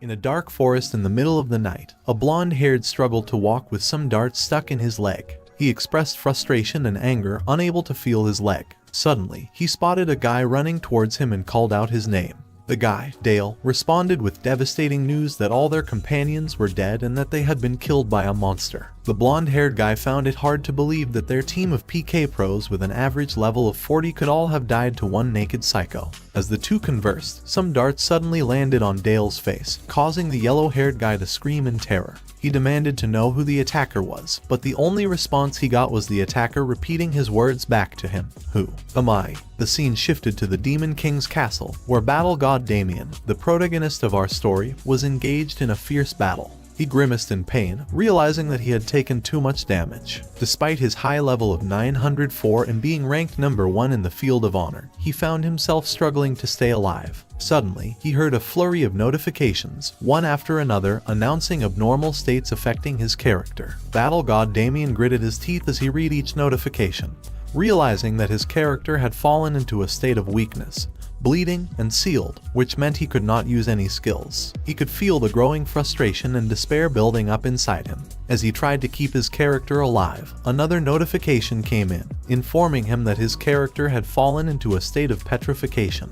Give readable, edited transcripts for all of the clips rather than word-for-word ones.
In a dark forest in the middle of the night, a blonde-haired struggled to walk with some darts stuck in his leg. He expressed frustration and anger, unable to feel his leg. Suddenly, he spotted a guy running towards him and called out his name. The guy, Dale, responded with devastating news that all their companions were dead and that they had been killed by a monster. The blonde-haired guy found it hard to believe that their team of PK pros with an average level of 40 could all have died to one naked psycho. As the two conversed, some darts suddenly landed on Dale's face, causing the yellow-haired guy to scream in terror. He demanded to know who the attacker was, but the only response he got was the attacker repeating his words back to him. Who am I? The scene shifted to the Demon King's castle, where battle god Damien, the protagonist of our story, was engaged in a fierce battle. He grimaced in pain, realizing that he had taken too much damage. Despite his high level of 904 and being ranked number 1 in the field of honor, he found himself struggling to stay alive. Suddenly, he heard a flurry of notifications, one after another, announcing abnormal states affecting his character. Battle god Damien gritted his teeth as he read each notification, realizing that his character had fallen into a state of weakness, bleeding, and sealed, which meant he could not use any skills. He could feel the growing frustration and despair building up inside him. As he tried to keep his character alive, another notification came in, informing him that his character had fallen into a state of petrification,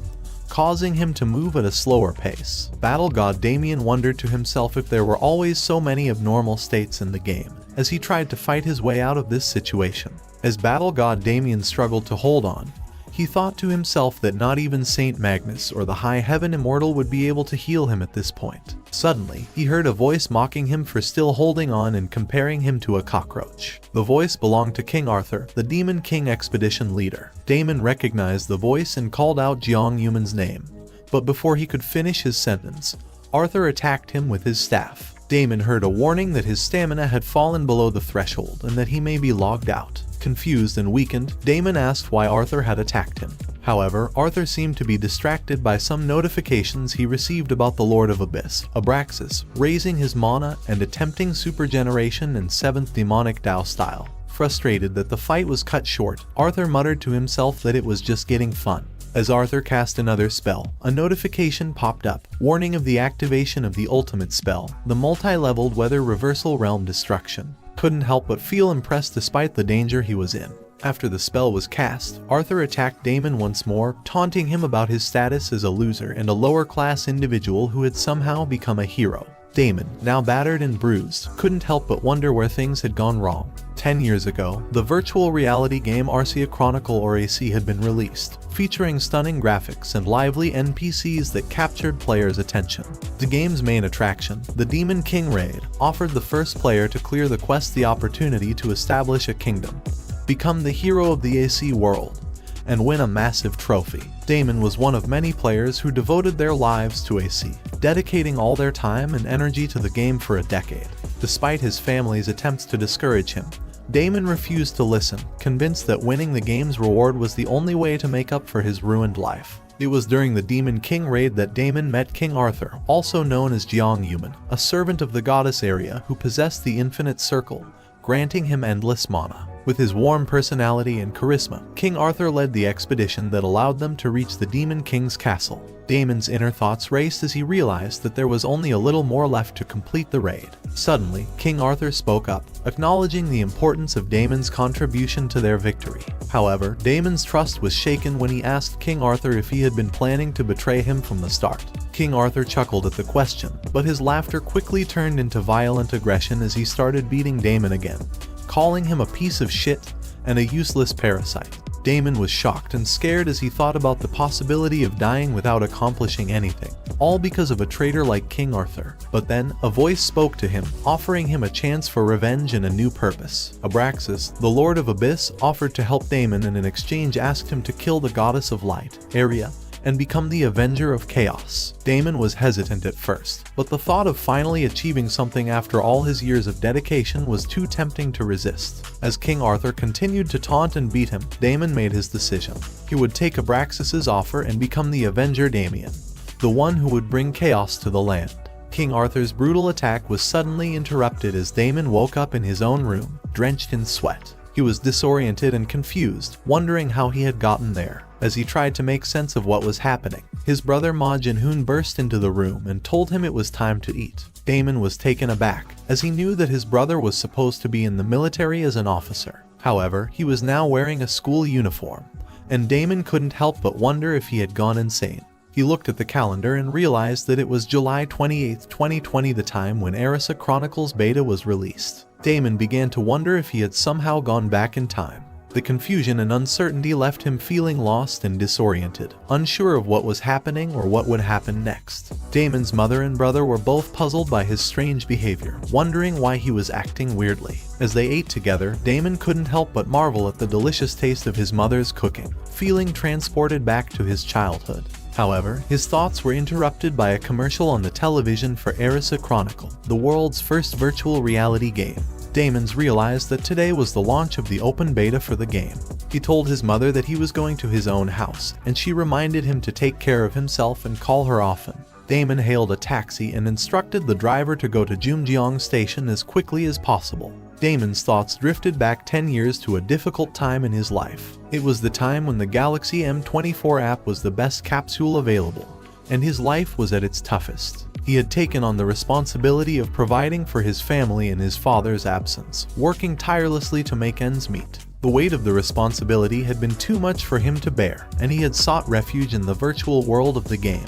causing him to move at a slower pace. Battle god Damien wondered to himself if there were always so many abnormal states in the game, as he tried to fight his way out of this situation. As battle god Damien struggled to hold on, he thought to himself that not even Saint Magnus or the High Heaven Immortal would be able to heal him at this point. Suddenly, he heard a voice mocking him for still holding on and comparing him to a cockroach. The voice belonged to King Arthur, the Demon King expedition leader. Damon recognized the voice and called out Jiang Yuman's name, but before he could finish his sentence, Arthur attacked him with his staff. Damon heard a warning that his stamina had fallen below the threshold and that he may be logged out. Confused and weakened, Damon asked why Arthur had attacked him. However, Arthur seemed to be distracted by some notifications he received about the Lord of Abyss, Abraxas, raising his mana and attempting supergeneration in 7th demonic Dao style. Frustrated that the fight was cut short, Arthur muttered to himself that it was just getting fun. As Arthur cast another spell, a notification popped up, warning of the activation of the ultimate spell, the multi-leveled Weather Reversal Realm Destruction. Couldn't help but feel impressed despite the danger he was in. After the spell was cast, Arthur attacked Damon once more, taunting him about his status as a loser and a lower-class individual who had somehow become a hero. Damon, now battered and bruised, couldn't help but wonder where things had gone wrong. 10 years ago, the virtual reality game Arceus Chronicle or AC had been released, featuring stunning graphics and lively NPCs that captured players' attention. The game's main attraction, the Demon King Raid, offered the first player to clear the quest the opportunity to establish a kingdom, become the hero of the AC world, and win a massive trophy. Damon was one of many players who devoted their lives to AC, dedicating all their time and energy to the game for a decade. Despite his family's attempts to discourage him, Damon refused to listen, convinced that winning the game's reward was the only way to make up for his ruined life. It was during the Demon King raid that Damon met King Arthur, also known as Jiang Yuman, a servant of the goddess Aria who possessed the Infinite Circle, granting him endless mana. With his warm personality and charisma, King Arthur led the expedition that allowed them to reach the Demon King's castle. Damon's inner thoughts raced as he realized that there was only a little more left to complete the raid. Suddenly, King Arthur spoke up, acknowledging the importance of Damon's contribution to their victory. However, Damon's trust was shaken when he asked King Arthur if he had been planning to betray him from the start. King Arthur chuckled at the question, but his laughter quickly turned into violent aggression as he started beating Damon again, calling him a piece of shit and a useless parasite. Damon was shocked and scared as he thought about the possibility of dying without accomplishing anything, all because of a traitor like King Arthur. But then, a voice spoke to him, offering him a chance for revenge and a new purpose. Abraxas, the Lord of Abyss, offered to help Damon and in exchange asked him to kill the goddess of light, Aria, and become the Avenger of Chaos. Damon was hesitant at first, but the thought of finally achieving something after all his years of dedication was too tempting to resist. As King Arthur continued to taunt and beat him, Damon made his decision. He would take Abraxas's offer and become the Avenger Damien, the one who would bring chaos to the land. King Arthur's brutal attack was suddenly interrupted as Damon woke up in his own room, drenched in sweat. He was disoriented and confused, wondering how he had gotten there. As he tried to make sense of what was happening, His brother Ma Jin-hoon burst into the room and told him it was time to eat. Damon was taken aback, as he knew that his brother was supposed to be in the military as an officer. However, he was now wearing a school uniform, and Damon couldn't help but wonder if he had gone insane. He looked at the calendar and realized that it was July 28, 2020, the time when Arisa Chronicles Beta was released. Damon began to wonder if he had somehow gone back in time. The confusion and uncertainty left him feeling lost and disoriented, unsure of what was happening or what would happen next. Damon's mother and brother were both puzzled by his strange behavior, wondering why he was acting weirdly. As they ate together, Damon couldn't help but marvel at the delicious taste of his mother's cooking, feeling transported back to his childhood. However, his thoughts were interrupted by a commercial on the television for Arisa Chronicle, the world's first virtual reality game. Damon realized that today was the launch of the open beta for the game. He told his mother that he was going to his own house, and she reminded him to take care of himself and call her often. Damon hailed a taxi and instructed the driver to go to Jumjeong Station as quickly as possible. Damon's thoughts drifted back 10 years to a difficult time in his life. It was the time when the Galaxy M24 app was the best capsule available, and his life was at its toughest. He had taken on the responsibility of providing for his family in his father's absence, working tirelessly to make ends meet. The weight of the responsibility had been too much for him to bear, and he had sought refuge in the virtual world of the game,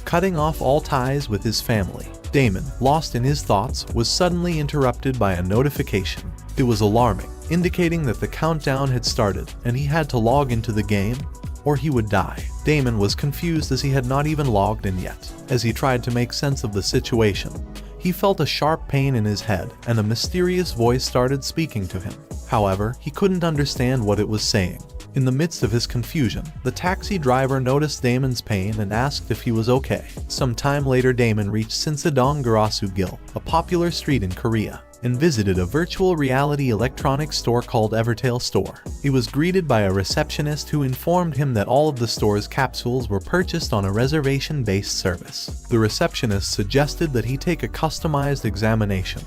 cutting off all ties with his family. Damon, lost in his thoughts, was suddenly interrupted by a notification. It was alarming, indicating that the countdown had started, and he had to log into the game, or he would die. Damon was confused as he had not even logged in yet. As he tried to make sense of the situation, he felt a sharp pain in his head, and a mysterious voice started speaking to him. However, he couldn't understand what it was saying. In the midst of his confusion, the taxi driver noticed Damon's pain and asked if he was okay. Some time later, Damon reached Sinsadong Garasu-gil, a popular street in Korea, and visited a virtual reality electronics store called Evertail Store. He was greeted by a receptionist who informed him that all of the store's capsules were purchased on a reservation-based service. The receptionist suggested that he take a customized examination,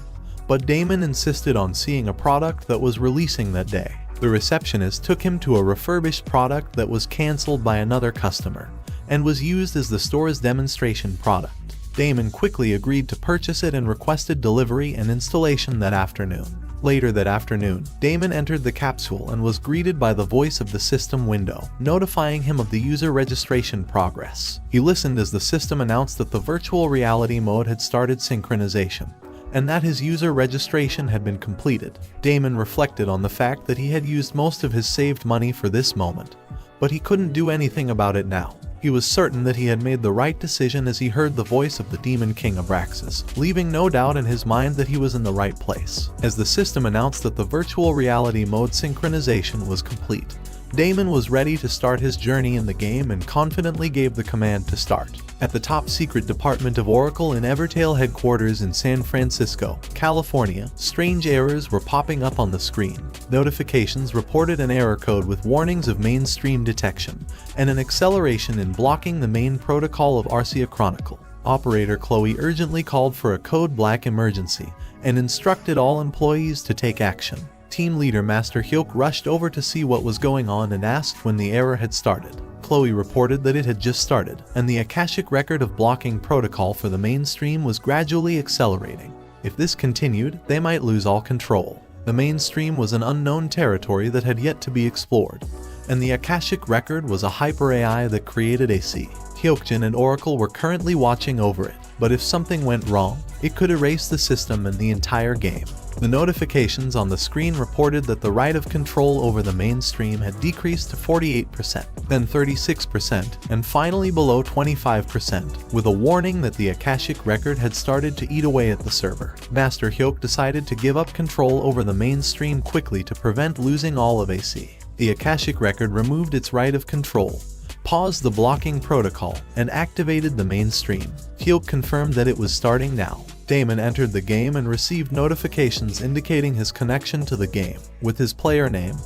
but Damon insisted on seeing a product that was releasing that day. The receptionist took him to a refurbished product that was cancelled by another customer and was used as the store's demonstration product. Damon quickly agreed to purchase it and requested delivery and installation that afternoon. Later that afternoon, Damon entered the capsule and was greeted by the voice of the system window, notifying him of the user registration progress. He listened as the system announced that the virtual reality mode had started synchronization, and that his user registration had been completed. Damon reflected on the fact that he had used most of his saved money for this moment, but he couldn't do anything about it now. He was certain that he had made the right decision as he heard the voice of the Demon King Abraxas, leaving no doubt in his mind that he was in the right place. As the system announced that the virtual reality mode synchronization was complete, Damon was ready to start his journey in the game and confidently gave the command to start. At the top secret department of Oracle in Evertail headquarters in San Francisco, California, strange errors were popping up on the screen. Notifications reported an error code with warnings of mainstream detection and an acceleration in blocking the main protocol of Arisa Chronicle. Operator Chloe urgently called for a code black emergency and instructed all employees to take action. Team leader Master Hyuk rushed over to see what was going on and asked when the error had started. Chloe reported that it had just started, and the Akashic record of blocking protocol for the mainstream was gradually accelerating. If this continued, they might lose all control. The mainstream was an unknown territory that had yet to be explored, and the Akashic record was a hyper AI that created AC. Hyukjin and Oracle were currently watching over it, but if something went wrong, it could erase the system and the entire game. The notifications on the screen reported that the right of control over the mainstream had decreased to 48%, then 36%, and finally below 25%, with a warning that the Akashic record had started to eat away at the server. Master Hyuk decided to give up control over the mainstream quickly to prevent losing all of AC. The Akashic record removed its right of control, paused the blocking protocol, and activated the mainstream. Hyuk confirmed that it was starting now. Damon entered the game and received notifications indicating his connection to the game. With his player name,